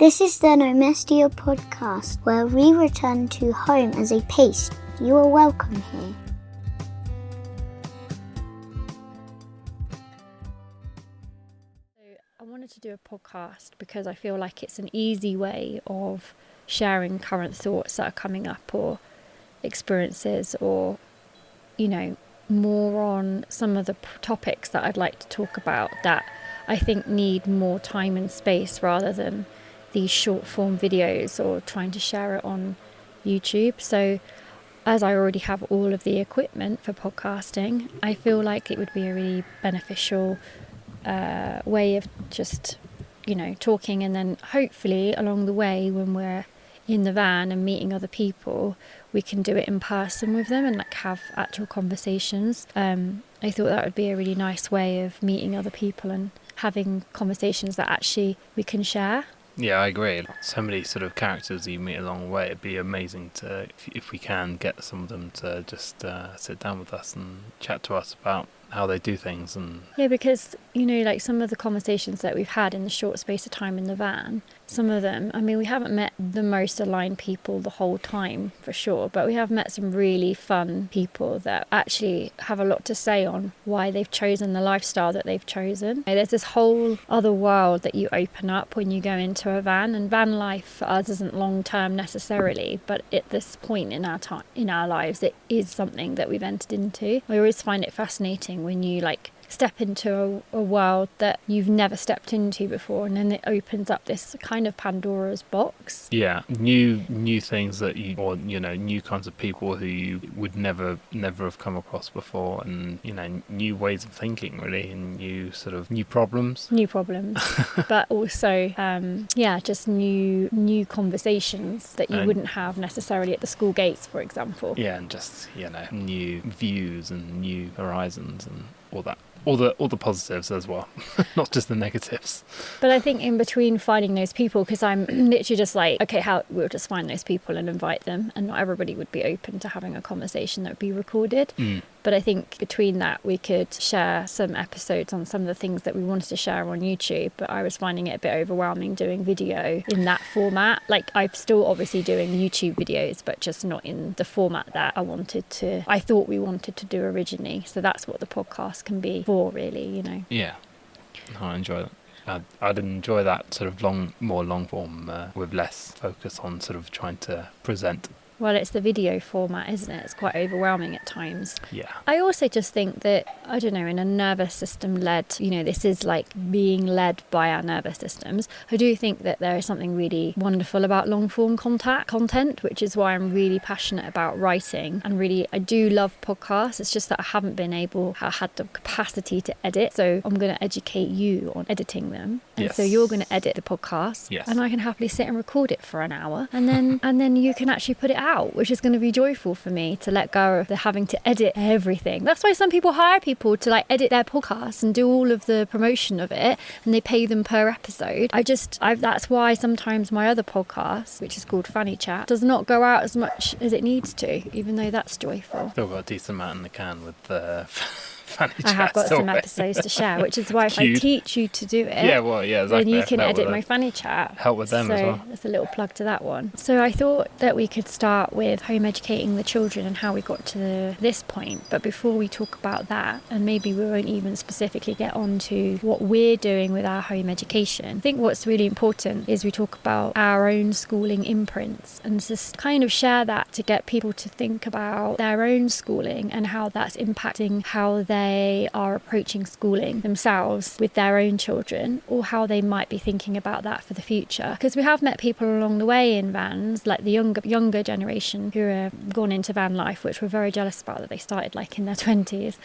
This is the Nomestia podcast, where we return to home as a paste. You are welcome here. I wanted to do a podcast because I feel like it's an easy way of sharing current thoughts that are coming up, or experiences, or, more on some of the topics that I'd like to talk about that I think need more time and space rather than these short form videos or trying to share it on YouTube. So as I already have all of the equipment for podcasting, I feel like it would be a really beneficial way of just, talking, and then hopefully along the way when we're in the van and meeting other people, we can do it in person with them and have actual conversations. I thought that would be a really nice way of meeting other people and having conversations that actually we can share. Yeah, I agree. So many sort of characters you meet along the way. It'd be amazing to, if we can, get some of them to just sit down with us and chat to us about how they do things. And yeah, because some of the conversations that we've had in the short space of time in the van, some of them, we haven't met the most aligned people the whole time for sure, but we have met some really fun people that actually have a lot to say on why they've chosen the lifestyle that they've chosen. There's this whole other world that you open up when you go into a van, and van life for us isn't long term necessarily, but at this point in our lives, it is something that we've entered into. I always find it fascinating when you step into a world that you've never stepped into before, and then it opens up this kind of Pandora's box. Yeah, new things that new kinds of people who you would never have come across before, and new ways of thinking really, and new problems, but also just new conversations that you wouldn't have necessarily at the school gates, for example. Yeah, and just new views and new horizons and all that. All the positives as well, not just the negatives. But I think in between finding those people, because I'm literally just we'll just find those people and invite them, and not everybody would be open to having a conversation that would be recorded. But I think between that we could share some episodes on some of the things that we wanted to share on YouTube, but I was finding it a bit overwhelming doing video in that format. I'm still obviously doing YouTube videos, but just not in the format that I thought we wanted to do originally. So that's what the podcast can be for, really, Yeah, I enjoy that. I'd enjoy that sort of more long form with less focus on sort of trying to present. Well, it's the video format, isn't it? It's quite overwhelming at times. Yeah. I also just think that, in a nervous system led, this is being led by our nervous systems. I do think that there is something really wonderful about long form content, which is why I'm really passionate about writing. And really, I do love podcasts. It's just that I haven't had the capacity to edit. So I'm going to educate you on editing them. And yes. So you're going to edit the podcast. Yes. And I can happily sit and record it for an hour. And then you can actually put it out, which is going to be joyful for me, to let go of the having to edit everything. That's why some people hire people to edit their podcasts and do all of the promotion of it, and they pay them per episode. That's why sometimes my other podcast, which is called Fanny Chat, does not go out as much as it needs to, even though that's joyful. Still got a decent amount in the can with the Fanny Chat. I have got some episodes to share, which is why if I teach you to do it, exactly. then you can edit my Fanny Chat. Help with them as well. So there's a little plug to that one. So I thought that we could start with home educating the children and how we got to this point. But before we talk about that, and maybe we won't even specifically get on to what we're doing with our home education, I think what's really important is we talk about our own schooling imprints, and just kind of share that to get people to think about their own schooling and how that's impacting how they are approaching schooling themselves with their own children, or how they might be thinking about that for the future. Because we have met people along the way in vans, like the younger generation who have gone into van life, which we're very jealous about, that they started in their 20s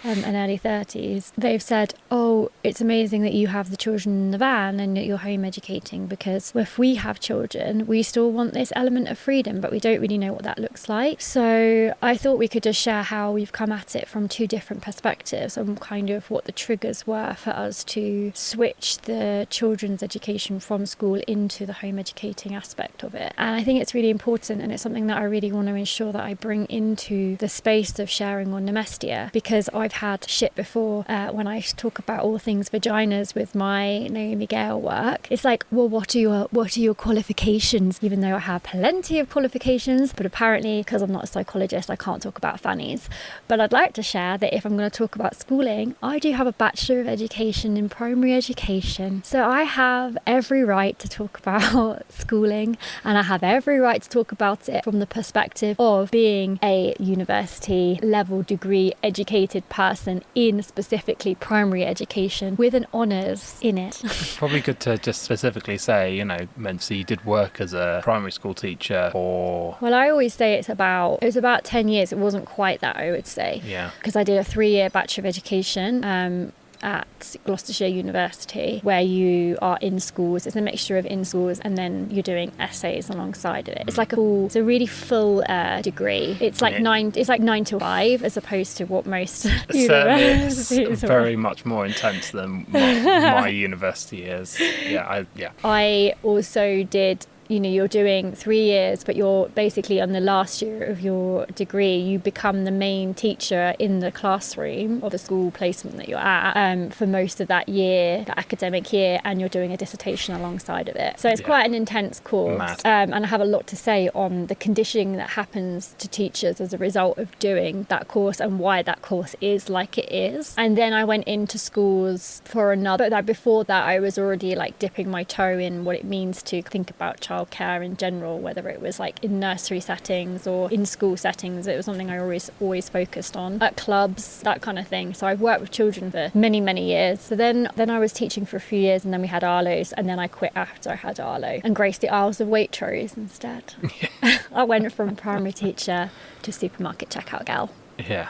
and early 30s. They've said, oh, it's amazing that you have the children in the van and that you're home educating, because if we have children, we still want this element of freedom, but we don't really know what that looks like. So I thought we could just share how we've come at it from two different perspectives perspectives on kind of what the triggers were for us to switch the children's education from school into the home educating aspect of it. And I think it's really important, and it's something that I really want to ensure that I bring into the space of sharing on Nemestia, because I've had shit before when I talk about all things vaginas with my Naomi Gale work. It's like, well, what are your qualifications? Even though I have plenty of qualifications, but apparently because I'm not a psychologist, I can't talk about fannies. But I'd like to share that if I'm going to talk about schooling, I do have a Bachelor of Education in Primary Education. So I have every right to talk about schooling, and I have every right to talk about it from the perspective of being a university level degree educated person in specifically primary education with an honours in it. Probably good to just specifically say, so you did work as a primary school teacher for... Well, I always say it was about 10 years. It wasn't quite that, I would say. Yeah. Because I did a 3-year Bachelor of Education at Gloucestershire University, where you are in schools. It's a mixture of in schools and then you're doing essays alongside of it. It's like it's a really full degree. It's like 9 to 5 as opposed to what most universities are. Very much more intense than my university is. I also did. You're doing 3 years, but you're basically on the last year of your degree, you become the main teacher in the classroom of the school placement that you're at for most of that year, the academic year, and you're doing a dissertation alongside of it. So it's quite an intense course. And I have a lot to say on the conditioning that happens to teachers as a result of doing that course and why that course is like it is. And then I went into schools for another, but before that I was already like dipping my toe in what it means to think about childcare in general, whether it was like in nursery settings or in school settings. It was something I always focused on, at clubs, that kind of thing. So I've worked with children for many years. So then I was teaching for a few years, and then we had Arlo's, and then I quit after I had Arlo and graced the Isles of Waitrose instead. I went from primary teacher to supermarket checkout gal. Yeah.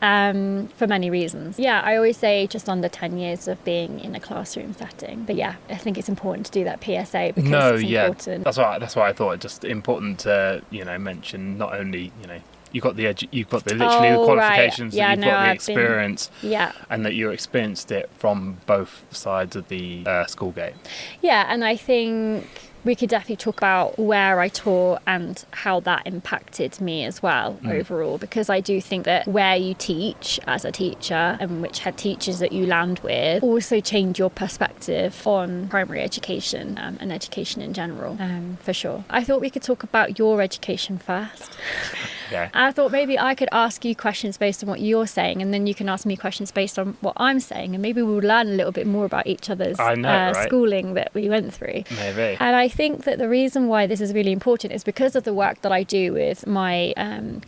For many reasons. Yeah, I always say just under 10 years of being in a classroom setting. But yeah, I think it's important to do that PSA because it's important. That's why I thought it just important to, mention not only, you've got the qualifications, that you've got the experience, and that you experienced it from both sides of the school gate. Yeah, and I think we could definitely talk about where I taught and how that impacted me as well overall, because I do think that where you teach as a teacher and which head teachers that you land with also change your perspective on primary education and education in general, for sure. I thought we could talk about your education first. Okay. I thought maybe I could ask you questions based on what you're saying, and then you can ask me questions based on what I'm saying, and maybe we'll learn a little bit more about each other's schooling that we went through. Maybe. And I think that the reason why this is really important is because of the work that I do with my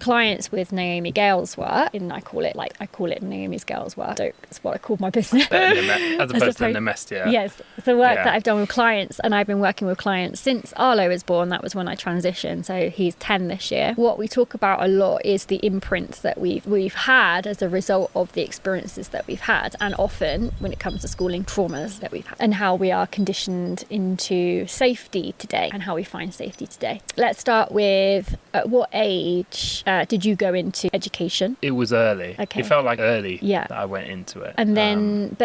clients with Naomi Gale's work, and I call it Naomi's Gale's work. So it's what I call my business. As opposed to Nemestia. Yes, it's the work that I've done with clients, and I've been working with clients since Arlo was born. That was when I transitioned, so he's 10 this year. What we talk about a lot is the imprints that we've had as a result of the experiences that we've had, and often when it comes to schooling, traumas that we've had, and how we are conditioned into safety today and how we find safety today. Let's start with at what age did you go into education? It was early. Okay. It felt like early that I went into it. And then,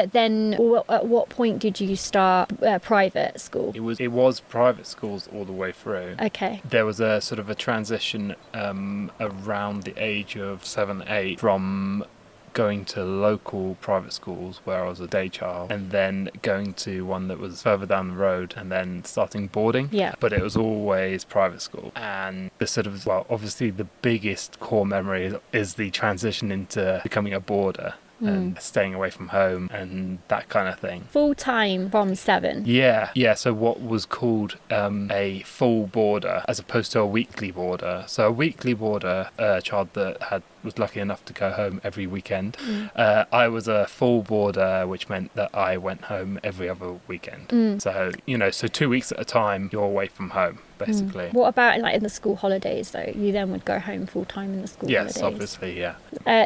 at what point did you start private school? It was private schools all the way through. Okay. There was a sort of a transition around the age of 7, 8 from going to local private schools where I was a day child, and then going to one that was further down the road, and then starting boarding. Yeah. But it was always private school. And the sort of, obviously the biggest core memory is the transition into becoming a boarder. And staying away from home and that kind of thing. Full time from 7? Yeah. So what was called a full boarder as opposed to a weekly boarder. So a weekly boarder, a child that was lucky enough to go home every weekend. I was a full boarder, which meant that I went home every other weekend. So, so 2 weeks at a time, you're away from home, basically. What about in the school holidays, though? You then would go home full time in the school holidays? Yes, obviously, yeah.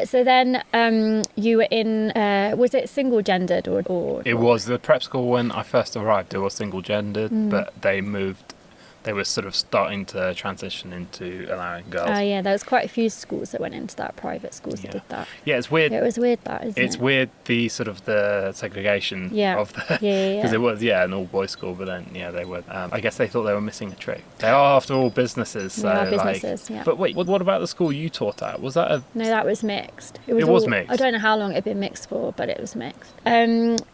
So then you were in, was it single gendered or? It was. The prep school when I first arrived, it was single gendered, but they moved they were sort of starting to transition into allowing girls. Yeah, there was quite a few schools that went into that, private schools that did that. Yeah, it's weird. Yeah, it was weird that, isn't it? It's weird the sort of the segregation of the because it was an all boys school, but then they were. I guess they thought they were missing a trick. They are after all businesses. So, they are businesses. But wait, what about the school you taught at? Was that a? No, that was mixed. It was mixed. I don't know how long it had been mixed for, but it was mixed.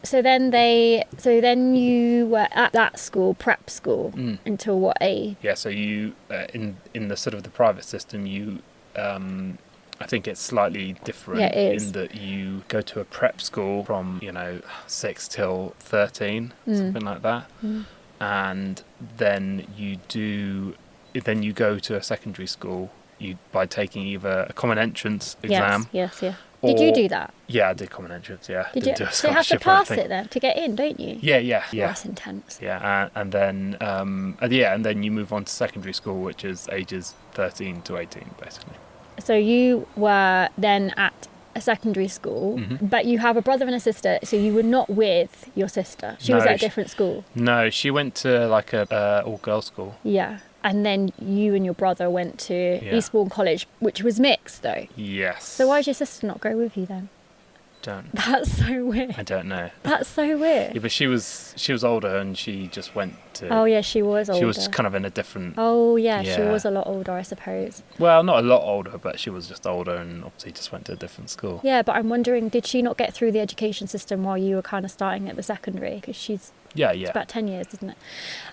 So then you were at that school, prep school, until what age? Yeah, so you in the sort of the private system, you I think it's slightly different in that you go to a prep school from 6 till 13, something like that, and then you go to a secondary school by taking either a common entrance exam. Yes. Did you do that? Yeah, I did common entrance. Yeah, did you? So you have to pass it then to get in, don't you? Yeah. Oh, that's intense. Yeah, and then you move on to secondary school, which is ages 13 to 18, basically. So you were then at a secondary school, but you have a brother and a sister, so you were not with your sister. She was at a different school. No, she went to like a all-girls school. Yeah. And then you and your brother went to Eastbourne College, which was mixed, though. Yes. So why did your sister not go with you then? That's so weird. I don't know. That's so weird. Yeah, but she was older, and she just went to. Oh yeah, she was older. She was kind of in a different. Oh yeah, she was a lot older, I suppose. Well, not a lot older, but she was just older, and obviously just went to a different school. Yeah, but I'm wondering, did she not get through the education system while you were kind of starting at the secondary? Because she's. Yeah. It's about 10 years, isn't it?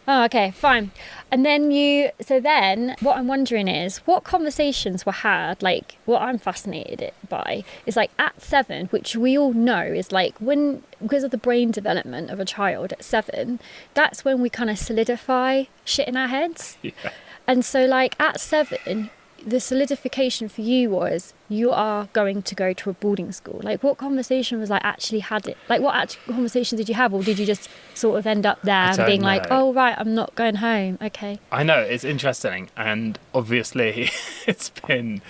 Oh, okay, fine. And then what I'm wondering is, what conversations were had, like, what I'm fascinated by is, like, at 7, which we all know is, like, because of the brain development of a child at 7, that's when we kind of solidify shit in our heads. Yeah. And so, like, at 7, the solidification for you was you are going to go to a boarding school. Like, what conversation was actually had it? Like, what actual conversation did you have, or did you just sort of end up there and being like, oh right, I'm not going home? Okay. I know, it's interesting, and obviously it's been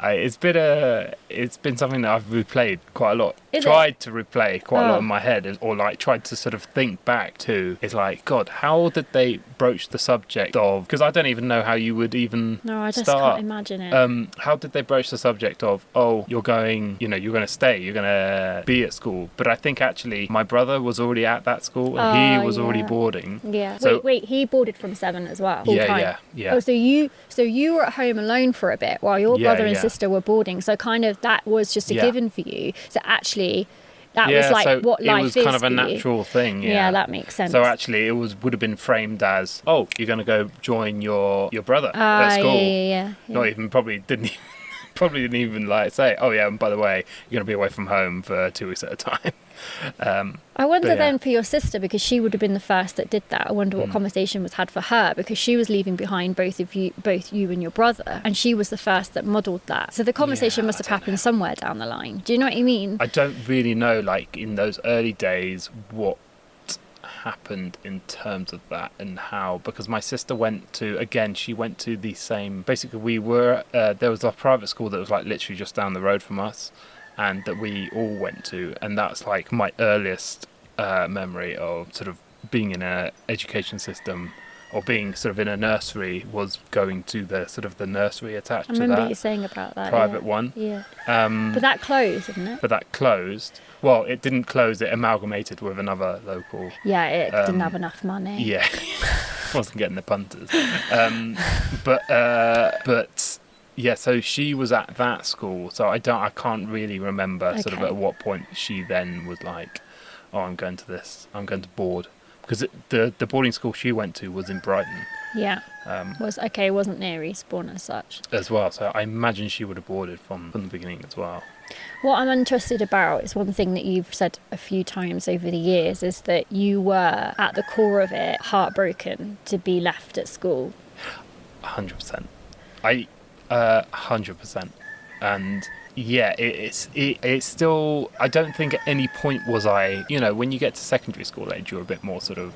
something that I've replayed quite a lot. Tried to replay quite a lot in my head, or like tried to sort of think back to. It's like, God, how did they broach the subject of? Because I don't even know how you would even. No, I just start. can't imagine it. How did they broach the subject of? Oh, you're going to stay. You're going to be at school. But I think actually my brother was already at that school, and he was already boarding. Yeah. So, wait, he boarded from 7 as well. Full time. Yeah. Oh, so you were at home alone for a bit while your brother and sister were boarding. So kind of that was just a given for you. So actually, that was like so what life is. It was kind of a natural thing. Yeah, that makes sense. So actually, it would have been framed as, oh, you're going to go join your brother at school. Yeah. Not even probably didn't even like say, oh yeah, and by the way, you're going to be away from home for 2 weeks at a time. I wonder then for your sister, because she would have been the first that did that. I wonder what conversation was had for her, because she was leaving behind both you and your brother, and she was the first that modelled that. So the conversation must have happened somewhere down the line. Do you know what I mean? I don't really know, like in those early days, what happened in terms of that and how, because my sister went to the same, basically we were there was a private school that was like literally just down the road from us, and that we all went to, and that's like my earliest memory of sort of being in an education system, or being sort of in a nursery, was going to the sort of the nursery attached to that. I remember you saying about that private one. Yeah. But that closed, didn't it? But that closed. Well, it didn't close. It amalgamated with another local. Yeah, it didn't have enough money. Yeah, wasn't getting the punters. But yeah, so she was at that school. So I can't really remember sort of at what point she then was like, oh, I'm going to board. Because the boarding school she went to was in Brighton. Yeah. It wasn't near Eastbourne as such. As well, so I imagine she would have boarded from the beginning as well. What I'm interested about is one thing that you've said a few times over the years, is that you were, at the core of it, heartbroken to be left at school. 100%. 100%. And yeah, it's still, I don't think at any point was I, when you get to secondary school age, you're a bit more sort of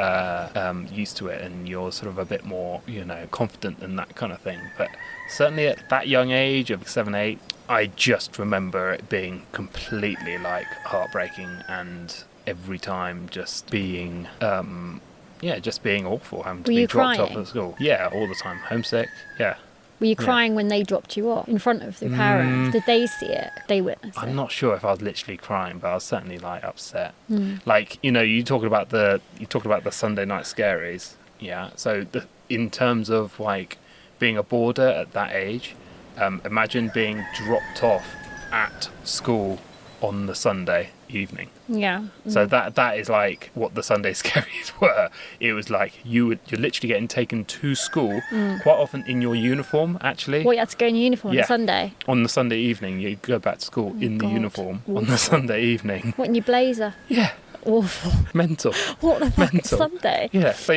used to it, and you're sort of a bit more, confident and that kind of thing. But certainly at that young age of 7, 8, I just remember it being completely like heartbreaking, and every time just being, Yeah, just being awful, having to Were be you dropped off crying? at school. Yeah, all the time. Homesick. Yeah. Were you crying when they dropped you off in front of the parents? Did they see it? They witnessed it? I'm not sure if I was literally crying, but I was certainly like upset. Hmm. Like, you know, you talked about the Sunday night scaries. Yeah. So in terms of like being a boarder at that age, imagine being dropped off at school on the Sunday evening. Yeah. So that is like what the Sunday scaries were. It was like you're literally getting taken to school, quite often in your uniform, actually. What, you had to go in uniform on Yeah. a Sunday? On the Sunday evening, you go back to school in the God. uniform on Awful. the Sunday evening. What, in your blazer? Yeah, Awful. mental. What the fuck is Mental. Sunday? Yeah, so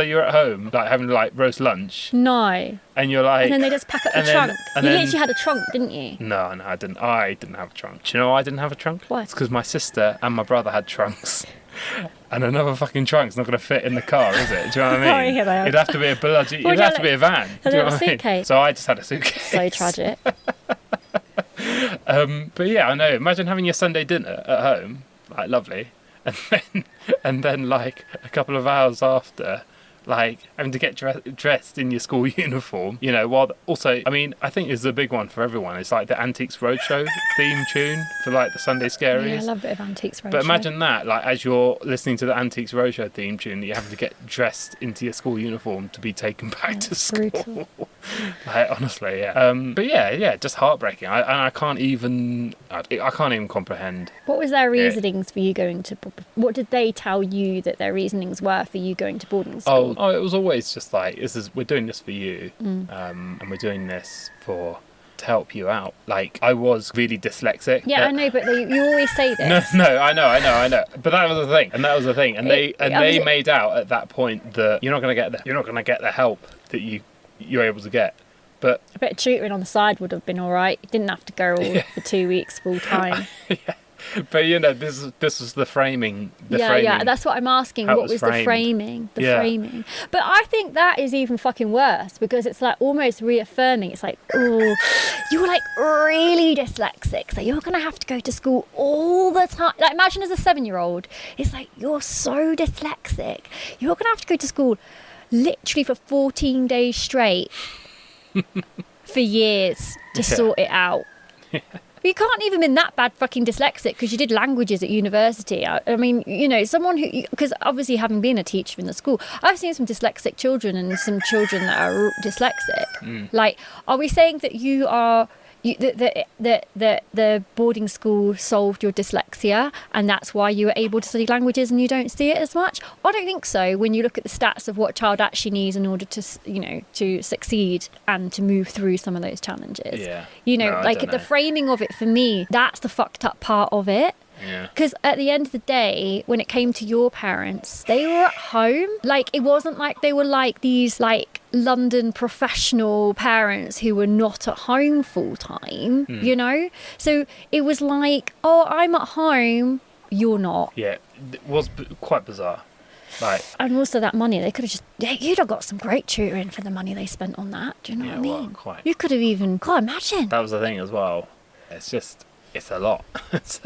you're at home, like having like roast lunch, No. and you're like, And then they just pack up the and then- trunk. and You then- literally had a trunk, didn't you? No, I didn't. I didn't have a trunk. Do you know why I didn't have a trunk? Why? It's because my sister and my brother had trunks. And another fucking trunk's not going to fit in the car, is it? Do you know what I mean? Oh, yeah, they are. It'd have to be a bloody. Well, It'd yeah, have to be a van. a Do you know little what I mean? suitcase. So I just had a suitcase. So tragic. But yeah, I know. Imagine having your Sunday dinner at home, like lovely, and then like a couple of hours after, like having to get dressed in your school uniform. You know, while also, I mean, I think it's a big one for everyone. It's like the Antiques Roadshow theme tune for like the Sunday Scaries. Yeah, I love a bit of Antiques Roadshow. But imagine that, like, as you're listening to the Antiques Roadshow theme tune, that you have to get dressed into your school uniform to be taken back to That's school. brutal. Like, honestly, yeah. But yeah, just heartbreaking. I can't even comprehend. What was their reasonings for you going to... What did they tell you that their reasonings were for you going to boarding school? Oh, it was always just like, we're doing this for you, and we're doing this to help you out. Like, I was really dyslexic. Yeah, I know, but you always say this. No, I know. But that was the thing, and they made out at that point that you're not going to get the help that you're able to get. But A bit of tutoring on the side would have been all right. You didn't have to go all for 2 weeks full time. But you know, this was the framing. Yeah, that's what I'm asking. How it What was was the framed. framing? The Yeah. framing. But I think that is even fucking worse because it's like almost reaffirming. It's like, oh, you were like really dyslexic, so you're gonna have to go to school all the time. Like, imagine as a 7-year-old, it's like you're so dyslexic, you're gonna have to go to school literally for 14 days straight for years to sort it out. You can't even been that bad fucking dyslexic because you did languages at university. I mean, you know, someone who... Because obviously having been a teacher in the school, I've seen some dyslexic children and some children that are dyslexic. Like, are we saying that you are... the boarding school solved your dyslexia and that's why you were able to study languages and you don't see it as much? I don't think so when you look at the stats of what a child actually needs in order to, you know, to succeed and to move through some of those challenges. Yeah. You know, No, I like don't the know. framing of it for me, that's the fucked up part of it. Yeah. Because at the end of the day, when it came to your parents, they were at home. Like, it wasn't like they were like these like London professional parents who were not at home full time, you know? So it was like, oh, I'm at home, you're not. Yeah, it was quite bizarre. Like, And also that money, they could have just, you'd have got some great tutoring for the money they spent on that. Do you know yeah, what I mean? well, quite. You could have even, God, imagine. That was the thing as well. It's a lot. it's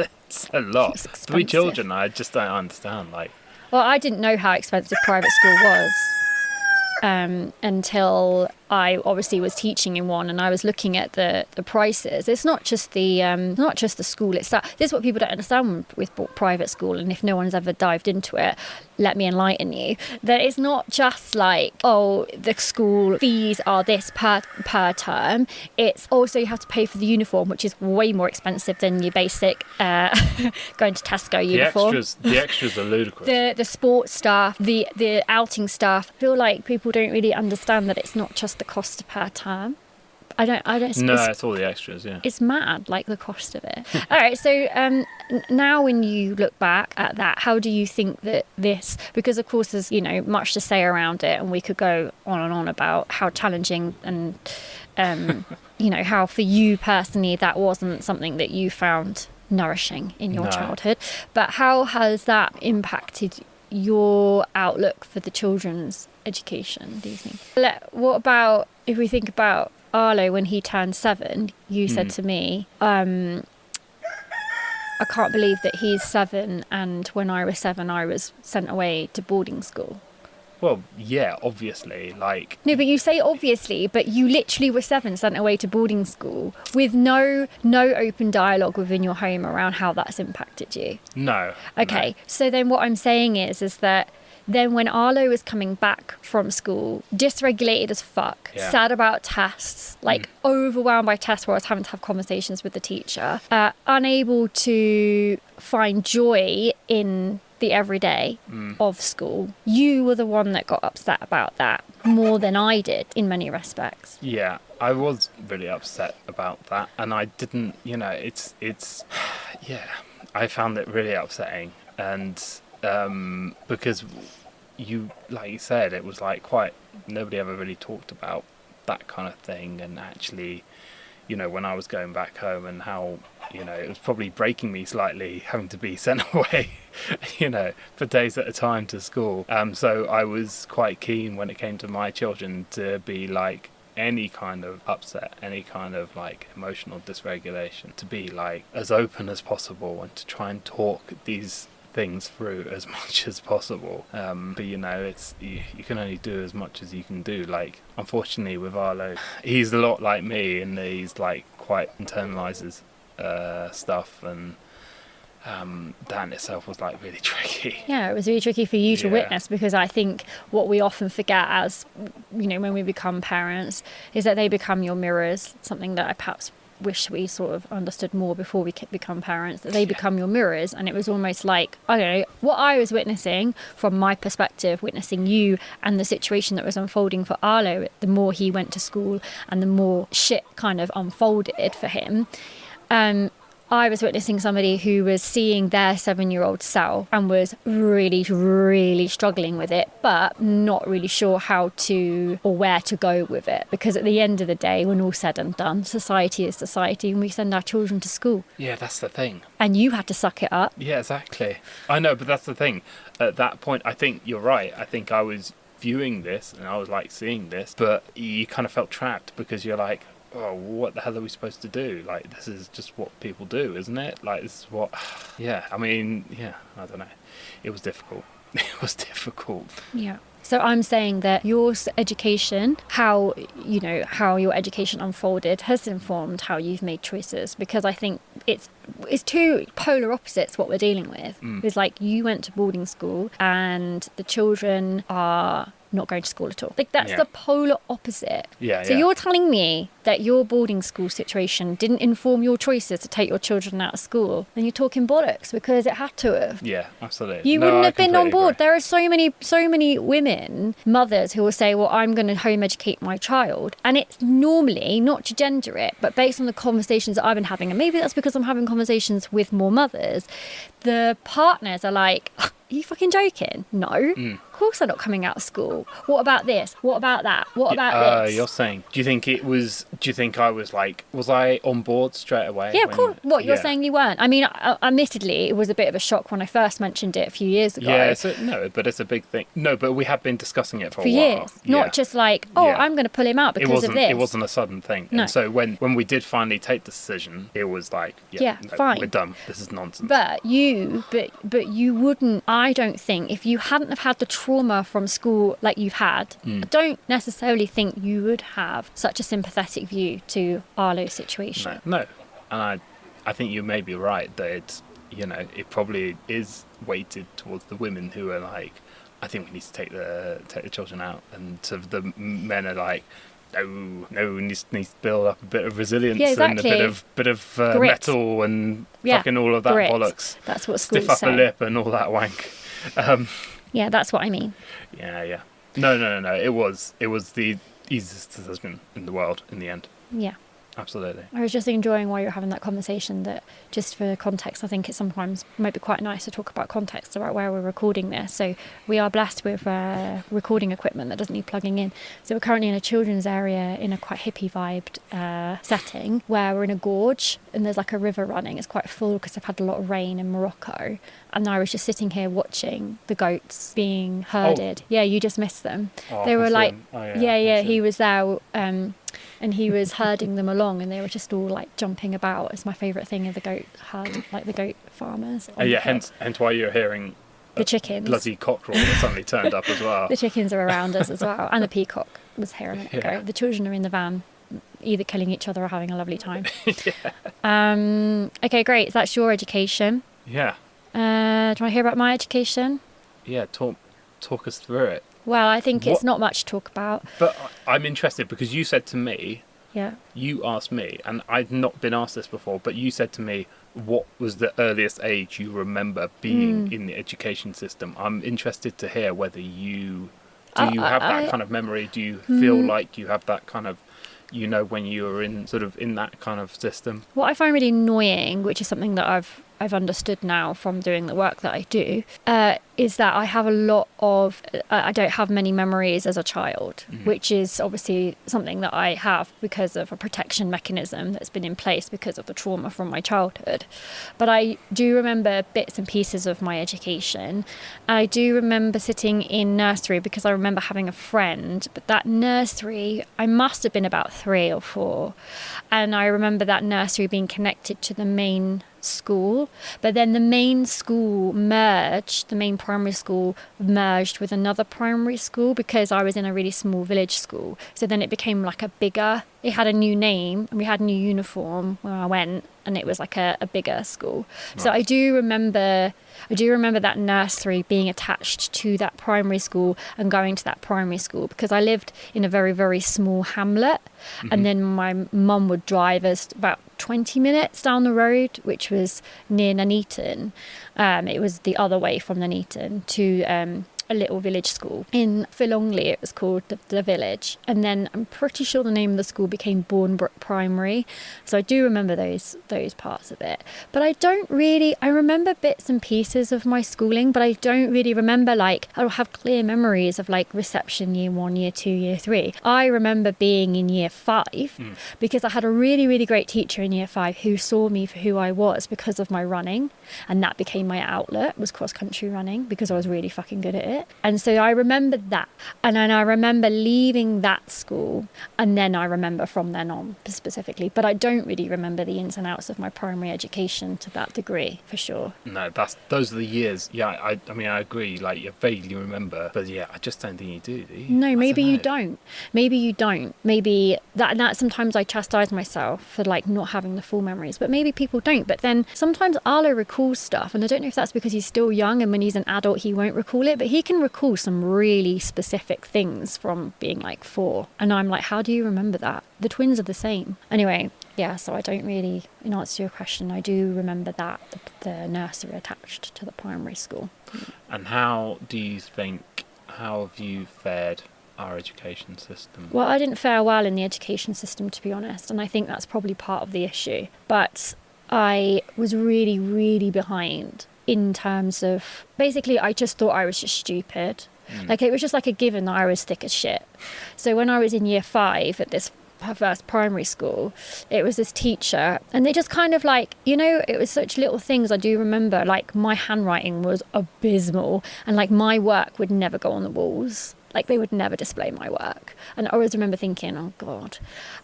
a lot. It's 3 expensive. children, I just don't understand. Like, Well, I didn't know how expensive private school was until I obviously was teaching in one and I was looking at the prices. It's not just the school itself. This is what people don't understand with private school, and if no one's ever dived into it, let me enlighten you. That it's not just like, oh, the school fees are this per term. It's also you have to pay for the uniform, which is way more expensive than your basic going to Tesco uniform. the extras are ludicrous. The sports stuff, the outing stuff. I feel like people don't really understand that it's not just the cost per term. I don't. No, it's all the extras. Yeah. It's mad, like the cost of it. All right, so now when you look back at that, how do you think that this, because of course there's, you know, much to say around it and we could go on and on about how challenging and, you know, how for you personally that wasn't something that you found nourishing in your No. childhood, but how has that impacted your outlook for the children's education, do you think? What about, if we think about Arlo when he turned 7, you said to me, I can't believe that he's 7 and when I was 7 I was sent away to boarding school. Well, yeah, obviously, like... No, but you say obviously, but you literally were 7, sent away to boarding school with no open dialogue within your home around how that's impacted you. No. Okay, so then what I'm saying is that then when Arlo was coming back from school, dysregulated as fuck, sad about tests, like overwhelmed by tests where I was having to have conversations with the teacher, unable to find joy in the everyday of school, you were the one that got upset about that more than I did in many respects. Yeah, I was really upset about that, and I didn't, it's yeah, I found it really upsetting, and because like you said, it was like nobody ever really talked about that kind of thing, and actually, when I was going back home and how, it was probably breaking me slightly having to be sent away, for days at a time to school. So I was quite keen when it came to my children to be like any kind of upset, any kind of like emotional dysregulation, to be like as open as possible and to try and talk these things through as much as possible. But it's you can only do as much as you can do. Like, unfortunately with Arlo, he's a lot like me, and he's like quite internalizes stuff, and that in itself was like really tricky. Yeah, it was really tricky for you to witness, because I think what we often forget as, when we become parents, is that they become your mirrors, something that I perhaps wish we sort of understood more before we become parents, that they become your mirrors. And it was almost like, I don't know, what I was witnessing from my perspective, witnessing you and the situation that was unfolding for Arlo, the more he went to school and the more shit kind of unfolded for him, I was witnessing somebody who was seeing their 7-year-old self and was really, really struggling with it, but not really sure how to or where to go with it. Because at the end of the day, when all said and done, society is society, and we send our children to school. Yeah, that's the thing. And you had to suck it up. Yeah, exactly. I know, but that's the thing. At that point, I think you're right. I think I was viewing this and I was like seeing this, but you kind of felt trapped, because you're like, oh, what the hell are we supposed to do? Like, this is just what people do, isn't it? Like, this is what... Yeah, I mean, I don't know. It was difficult. It was difficult. Yeah. So I'm saying that your education, how your education unfolded, has informed how you've made choices, because I think it's two polar opposites what we're dealing with. It's like you went to boarding school and the children are not going to school at all. Like, that's the polar opposite. So you're telling me that your boarding school situation didn't inform your choices to take your children out of school, then you're talking bollocks, because it had to have. Yeah, absolutely. You wouldn't have been on board. Agree. There are so many women, mothers, who will say, well, I'm going to home educate my child. And it's normally, not to gender it, but based on the conversations that I've been having, and maybe that's because I'm having conversations with more mothers, the partners are like, are you fucking joking? No. Of course they're not coming out of school. What about this? What about that? What about this? You're saying, do you think I was like, was I on board straight away? Yeah, of course. What, you're saying you weren't? I mean, admittedly, it was a bit of a shock when I first mentioned it a few years ago. Yeah, but it's a big thing. No, but we have been discussing it for a while. Years. Not just like, I'm going to pull him out because of this. It wasn't a sudden thing. No. And so when we did finally take the decision, it was like, fine. We're done. This is nonsense. But you wouldn't, I don't think, if you hadn't have had the trauma from school like you've had, I don't necessarily think you would have such a sympathetic view to Arlo's situation. No. And I think you may be right that it's, it probably is weighted towards the women who are like, I think we need to take the children out, and sort of the men are like, no, we need to build up a bit of resilience and a bit of metal and fucking all of that bollocks. That's what schools say. Stiff upper lip and all that wank. Yeah, that's what I mean. Yeah. No. It was the easiest decision in the world in the end. Yeah. Absolutely. I was just enjoying while you're having that conversation that, just for context, I think it sometimes might be quite nice to talk about context about where we're recording this. So we are blessed with recording equipment that doesn't need plugging in. So we're currently in a children's area in a quite hippie vibed setting, where we're in a gorge and there's like a river running. It's quite full because they've had a lot of rain in Morocco. And I was just sitting here watching the goats being herded. Yeah, you just missed them. They were like, he was there. And he was herding them along, and they were just all like jumping about. It's my favourite thing of the goat herd, like the goat farmers. Hence why you're hearing The chickens. bloody cockerel that suddenly turned up as well. The chickens are around us as well. And the peacock was here a minute ago. Yeah. The children are in the van, either killing each other or having a lovely time. Okay, great. So that's your education. Yeah. Do you want to hear about my education? Yeah, talk us through it. Well, I think it's What- not much to talk about. But I'm interested because you said to me, Yeah. you asked me, and I'd not been asked this before, but you said to me, what was the earliest age you remember being in the education system? I'm interested to hear whether you have that kind of memory? Do you feel like you have that kind of, when you were in that kind of system? What I find really annoying, which is something that I've understood now from doing the work that I do, is that I have a lot of, I don't have many memories as a child, which is obviously something that I have because of a protection mechanism that's been in place because of the trauma from my childhood. But I do remember bits and pieces of my education. I do remember sitting in nursery because I remember having a friend, but that nursery, I must have been about 3 or 4. And I remember that nursery being connected to the main school, but then the main school merged, the main primary school merged with another primary school because I was in a really small village school. So then it became like it had a new name and we had a new uniform when I went, and it was like a bigger school. Nice. So I do remember that nursery being attached to that primary school and going to that primary school because I lived in a very, very small hamlet. And then my mum would drive us about 20 minutes down the road, which was near Nuneaton. It was the other way from Nuneaton to a little village school in Philongley. It was called the village, and then I'm pretty sure the name of the school became Bournebrook Primary. So I do remember those parts of it, but I remember bits and pieces of my schooling, but I don't really remember, like, I don't have clear memories of like reception year 1, year 2, year 3. I remember being in year 5 because I had a really, really great teacher in year 5 who saw me for who I was because of my running, and that became my outlet, was cross country running, because I was really fucking good at it. And so I remember that, and then I remember leaving that school, and then I remember from then on specifically, but I don't really remember the ins and outs of my primary education to that degree, for sure. No, those are the years. Yeah, I mean, I agree, like, you vaguely remember, but yeah, I just don't think you do you? No, maybe you don't. Maybe that sometimes I chastise myself for like not having the full memories, but maybe people don't. But then sometimes Arlo recalls stuff, and I don't know if that's because he's still young and when he's an adult he won't recall it, but he can recall some really specific things from being like 4, and I'm like, how do you remember that? The twins are the same. Anyway, yeah, so I don't really, in answer to your question, I do remember that the nursery attached to the primary school. And how have you fared our education system? Well, I didn't fare well in the education system, to be honest, and I think that's probably part of the issue. But I was really, really behind in terms of, basically, I just thought I was just stupid. Like, it was just like a given that I was thick as shit. So when I was in year 5 at this first primary school, it was this teacher, and they just kind of like, it was such little things. I do remember, like, my handwriting was abysmal, and like my work would never go on the walls. Like, they would never display my work. And I always remember thinking, oh God.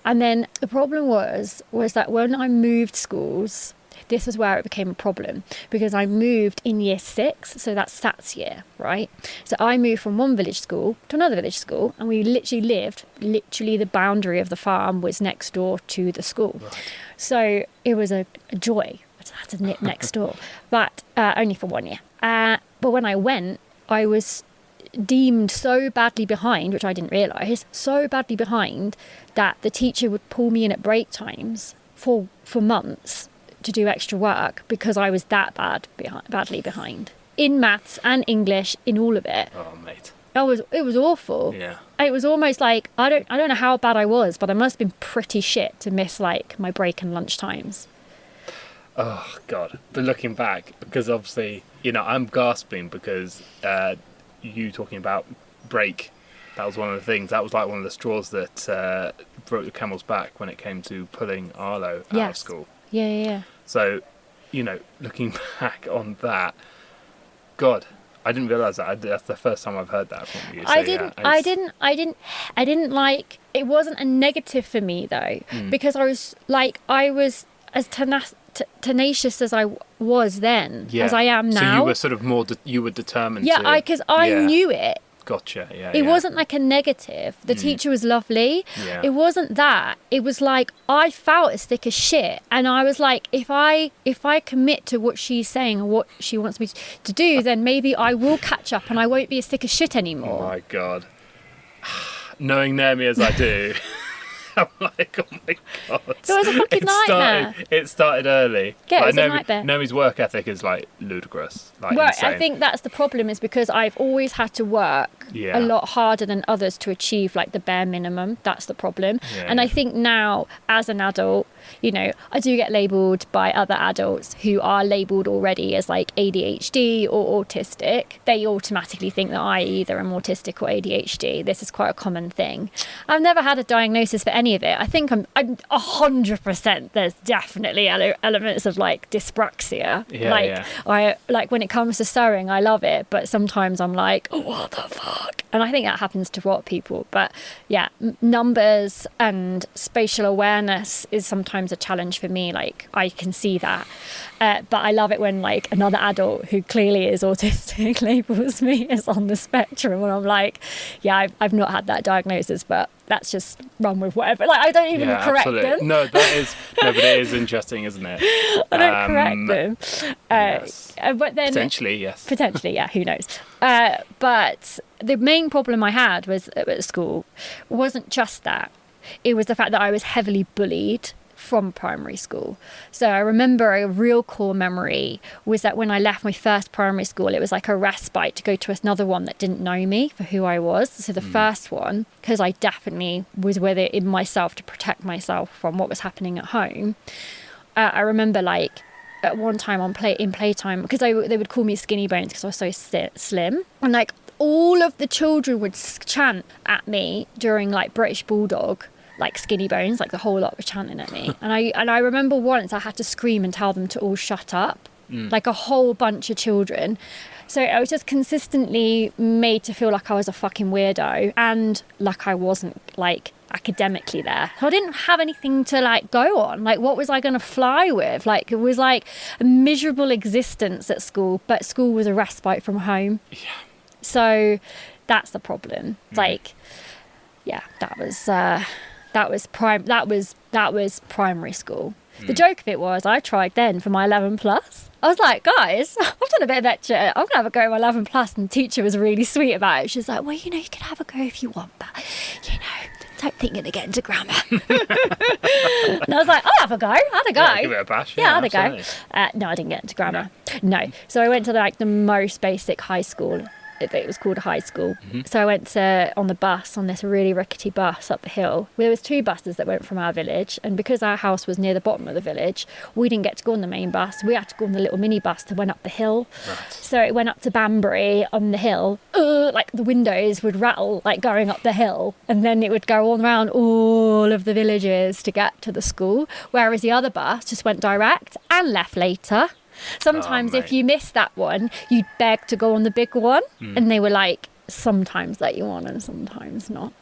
And then the problem was that when I moved schools, this is where it became a problem, because I moved in year 6, so that's SATS year, right? So I moved from one village school to another village school, and we literally the boundary of the farm was next door to the school. Right. So it was a joy to have to nip next door, but only for 1 year. But when I went, I was deemed so badly behind, which I didn't realise, so badly behind that the teacher would pull me in at break times for months to do extra work because I was that badly behind in maths and English, in all of it. Oh, mate. It was awful. Yeah. It was almost like, I don't know how bad I was, but I must have been pretty shit to miss like my break and lunch times. Oh God. But looking back, because obviously, I'm gasping because you talking about break, that was one of the things, that was like one of the straws that broke the camel's back when it came to pulling Arlo out of school. Yeah. So, looking back on that, God, I didn't realise that. That's the first time I've heard that from you. So, I didn't it wasn't a negative for me though, because I was as tenacious as I was then, as I am now. So you were sort of more, you were determined to... Yeah, because I knew it. Gotcha, yeah. It wasn't like a negative. The teacher was lovely. Yeah. It wasn't that. It was like, I felt as thick as shit. And I was like, if I commit to what she's saying and what she wants me to do, then maybe I will catch up and I won't be as thick as shit anymore. Oh my God. Knowing Naomi as I do... I'm like, oh my God. It was a fucking nightmare. It started early. Yeah, it was a nightmare. Naomi's work ethic is like ludicrous. Like Well, insane. I think that's the problem, is because I've always had to work a lot harder than others to achieve like the bare minimum. That's the problem. And I think now, as an adult, you know, I do get labelled by other adults who are labelled already as like ADHD or autistic. They automatically think that I either am autistic or ADHD. This is quite a common thing. I've never had a diagnosis for any of it. I think I'm 100%. There's definitely elements of like dyspraxia. I like when it comes to sewing, I love it, but sometimes I'm like, oh, what the fuck? And I think that happens to a lot of people. But yeah, numbers and spatial awareness is sometimes a challenge for me. Like I can see that, but I love it when like another adult who clearly is autistic labels me as on the spectrum, and I'm like, yeah, I've not had that diagnosis, but that's just run with whatever. Like I don't even correct them. No, but it is interesting, isn't it? I don't correct them. Yes. But then potentially, yes. Potentially, yeah. Who knows? But the main problem I had was at school wasn't just that. It was the fact that I was heavily bullied from primary school. So I remember a real core memory was that when I left my first primary school, it was like a respite to go to another one that didn't know me for who I was. So the first one, because I definitely was with it in myself to protect myself from what was happening at home. I remember like at one time in playtime, because they would call me skinny bones because I was so slim, and like all of the children would chant at me during like British Bulldog, like skinny bones, like the whole lot were chanting at me. And I remember once I had to scream and tell them to all shut up, like a whole bunch of children. So I was just consistently made to feel like I was a fucking weirdo and like I wasn't like academically there. So I didn't have anything to like go on. Like what was I going to fly with? Like it was like a miserable existence at school, but school was a respite from home. Yeah. So that's the problem. Like, yeah, that was primary school. The joke of it was I tried then for my 11 plus. I was like, guys, I've done a bit of extra. I'm gonna have a go at my 11 plus, and the teacher was really sweet about it. She's like, well, you know, you can have a go if you want, but you know, don't think you're gonna get into grammar. And I was like, I'll have a go. I had a go. Yeah, give it a bash. Yeah, I had a go. No, I didn't get into grammar. No. So I went to like the most basic high school. It was called a high school. So I went on the bus, on this really rickety bus up the hill. There was 2 buses that went from our village, and because our house was near the bottom of the village, we didn't get to go on the main bus. We had to go on the little mini bus that went up the hill. Right. So it went up to Banbury on the hill. Like the windows would rattle like going up the hill, and then it would go all around all of the villages to get to the school, whereas the other bus just went direct and left later. Sometimes if you missed that one, you'd beg to go on the big one, and they were like, sometimes let you on and sometimes not.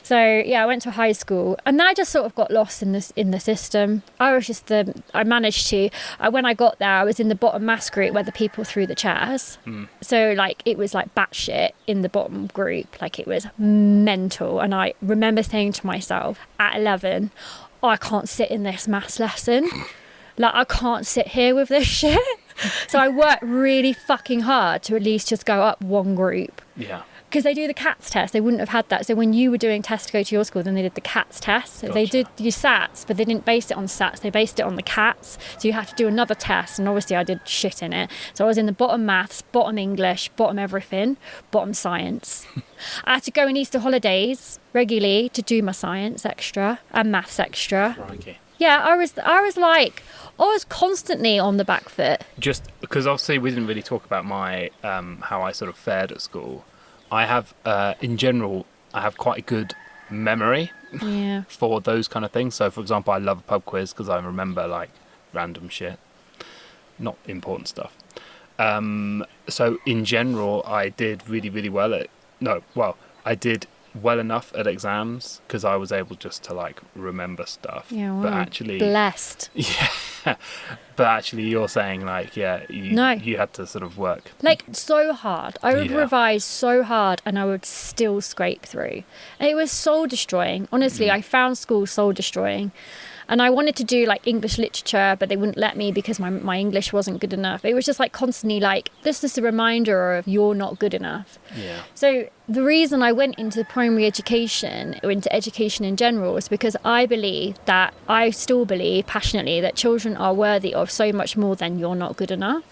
So yeah, I went to high school, and I just sort of got lost in the system. I managed to, when I got there, I was in the bottom maths group where the people threw the chairs. So like it was like batshit in the bottom group, like it was mental. And I remember saying to myself at 11, I can't sit in this maths lesson. Like, I can't sit here with this shit. So I worked really fucking hard to at least just go up one group. Yeah. Because they do the CATS test. They wouldn't have had that. So when you were doing tests to go to your school, then they did the CATS test. So They did your SATs, but they didn't base it on SATs. They based it on the CATS. So you had to do another test. And obviously I did shit in it. So I was in the bottom maths, bottom English, bottom everything, bottom science. I had to go in Easter holidays regularly to do my science extra and maths extra. Crikey. Yeah, I was constantly on the back foot. Just because obviously we didn't really talk about my how I sort of fared at school. I have, in general, I have quite a good memory for those kind of things. So, for example, I love a pub quiz because I remember like random shit, not important stuff. So, in general, I did really, really well I did well enough at exams because I was able just to like remember stuff. Yeah, wow. But actually, blessed. yeah. But actually, you're saying like, you had to sort of work like so hard. I would Yeah. revise so hard, and I would still scrape through. And it was soul destroying. Honestly, I found school soul destroying. And I wanted to do like English literature, but they wouldn't let me because my English wasn't good enough. It was just like constantly like, this is a reminder of you're not good enough. Yeah. So the reason I went into primary education or into education in general is because I still believe passionately that children are worthy of so much more than you're not good enough.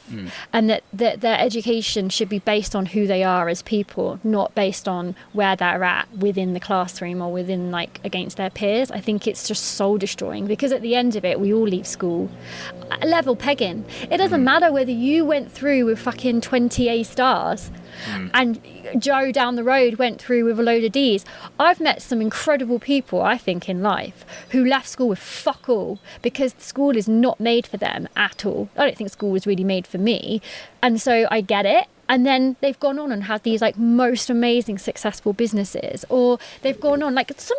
And that their education should be based on who they are as people, not based on where they're at within the classroom or within like against their peers. I think it's just soul destroying because at the end of it, we all leave school level pegging. It doesn't matter whether you went through with fucking 20 A stars and Joe down the road went through with a load of D's. I've met some incredible people, I think, in life who left school with fuck all because school is not made for them at all. I don't think school was really made for me. And so I get it. And then they've gone on and had these like most amazing successful businesses, or they've gone on like some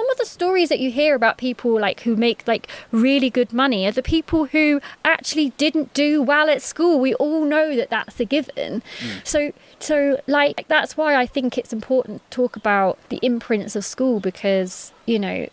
of the stories that you hear about people like who make like really good money are the people who actually didn't do well at school. We all know that that's a given. So like that's why I think it's important to talk about the imprints of school, because you know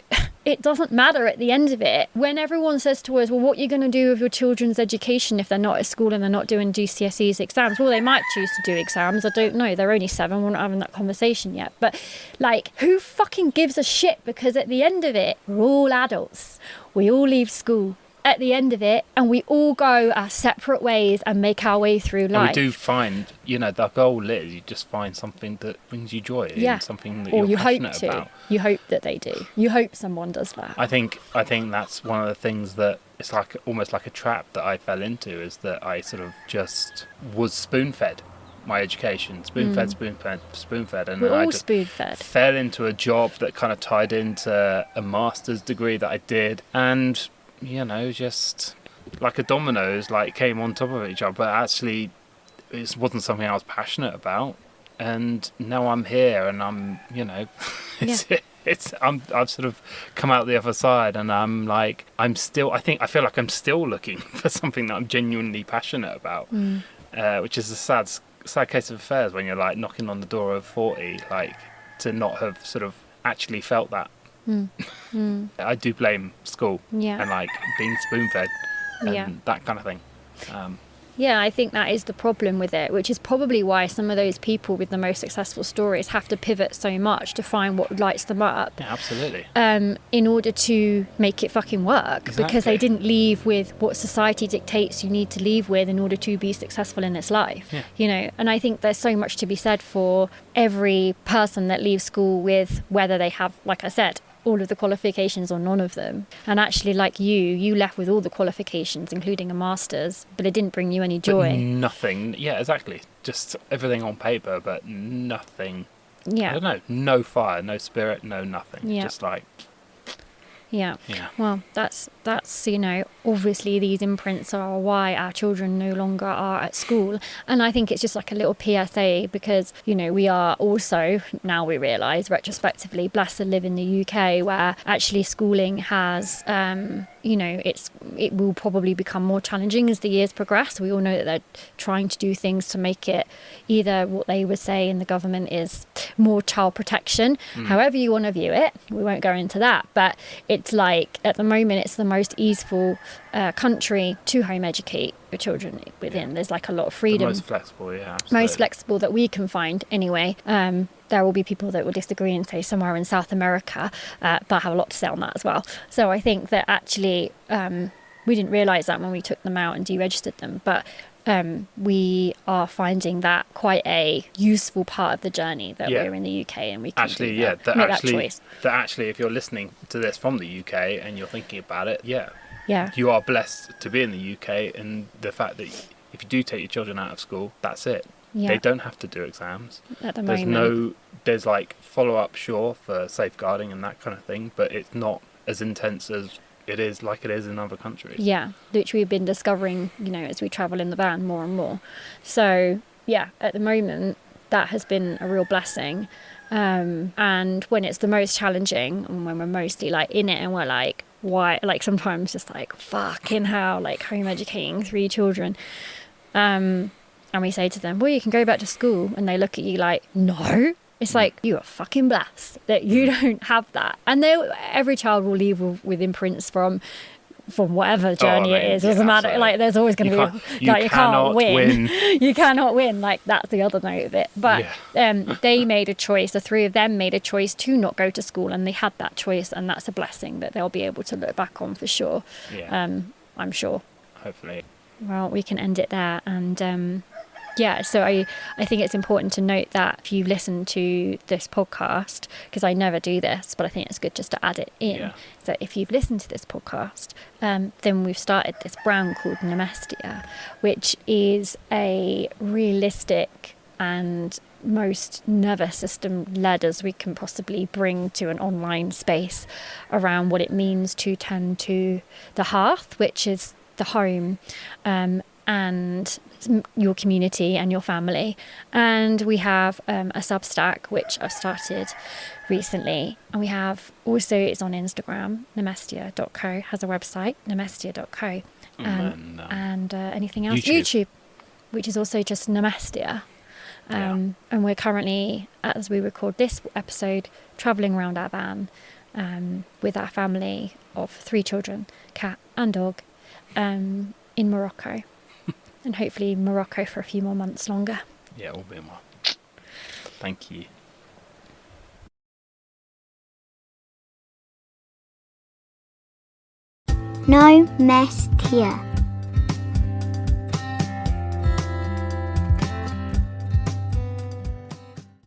it doesn't matter at the end of it when everyone says to us, well, what are you going to do with your children's education if they're not at school and they're not doing GCSEs exams? Well, they might choose to do exams. I don't know. They're only 7. We're not having that conversation yet. But like, who fucking gives a shit? Because at the end of it, we're all adults. We all leave school at the end of it, and we all go our separate ways and make our way through life. And we do find, the goal is you just find something that brings you joy, and something that you're passionate about. You hope that they do. You hope someone does that. I think that's one of the things that it's like almost like a trap that I fell into, is that I sort of just was spoon-fed my education, spoon-fed, and we're then I all just spoon-fed. fell into a job that kind of tied into a master's degree that I did, and just like a dominoes like came on top of each other, but actually it wasn't something I was passionate about. And now I'm here, and I'm I've sort of come out the other side, and I feel like I'm still looking for something that I'm genuinely passionate about, which is a sad case of affairs when you're like knocking on the door of 40, like to not have sort of actually felt that. I do blame school and like being spoon-fed and that kind of thing. I think that is the problem with it, which is probably why some of those people with the most successful stories have to pivot so much to find what lights them up. Yeah, absolutely. In order to make it fucking work. Exactly. Because they didn't leave with what society dictates you need to leave with in order to be successful in this life. Yeah. And I think there's so much to be said for every person that leaves school with, whether they have, like I said, all of the qualifications or none of them. And actually, like you left with all the qualifications, including a master's, but it didn't bring you any joy. But nothing. Yeah, exactly. Just everything on paper, but nothing. Yeah. I don't know. No fire, no spirit, no nothing. Yeah. Just like... Yeah. Well, that's obviously these imprints are why our children no longer are at school. And I think it's just like a little PSA because, we are also, now we realise retrospectively, blessed to live in the UK where actually schooling has, it will probably become more challenging as the years progress. We all know that they're trying to do things to make it either what they would say in the government is more child protection. However you want to view it, we won't go into that. But it's like, at the moment, it's the most easeful country to home educate your children within. Yeah. There's like a lot of freedom. The most flexible, yeah. Absolutely. Most flexible that we can find anyway. There will be people that will disagree and say somewhere in South America, but I have a lot to say on that as well. So I think that actually we didn't realise that when we took them out and deregistered them, but we are finding that quite a useful part of the journey that we're in the UK and we can make that choice. That actually, if you're listening to this from the UK and you're thinking about it, you are blessed to be in the UK, and the fact that if you do take your children out of school, that's it. Yeah. They don't have to do exams. At the moment. There's like follow-up, sure, for safeguarding and that kind of thing, but it's not as intense as it is in other countries. Yeah, which we've been discovering, as we travel in the van more and more. So, at the moment, that has been a real blessing. And when it's the most challenging and when we're mostly like in it and we're like, why, like sometimes just like fucking hell, like home educating 3 children, and we say to them, well, you can go back to school, and they look at you like, no. It's like, you are fucking blessed that you don't have that. And every child will leave with imprints from whatever journey it is. Doesn't matter. Like, there's always going to be, like, you can't win. You cannot win. Like, that's the other note of it. But they made a choice. The 3 of them made a choice to not go to school, and they had that choice, and that's a blessing that they'll be able to look back on for sure. I'm sure. Hopefully. Well, we can end it there. And so I think it's important to note that if you listen to this podcast, because I never do this, but I think it's good just to add it in. So if you've listened to this podcast, then we've started this brand called Nemestia, which is a realistic and most nervous system led as we can possibly bring to an online space around what it means to tend to the hearth, which is the home, and your community and your family. And we have a Substack, which I've started recently, and we have also, it's on Instagram, nemestia.co, has a website, nemestia.co, and anything else, YouTube, which is also just Nemestia. And we're currently, as we record this episode, travelling around our van with our family of 3 children, cat and dog, in Morocco. And hopefully Morocco for a few more months longer. Yeah, all being well. Thank you. No mess here.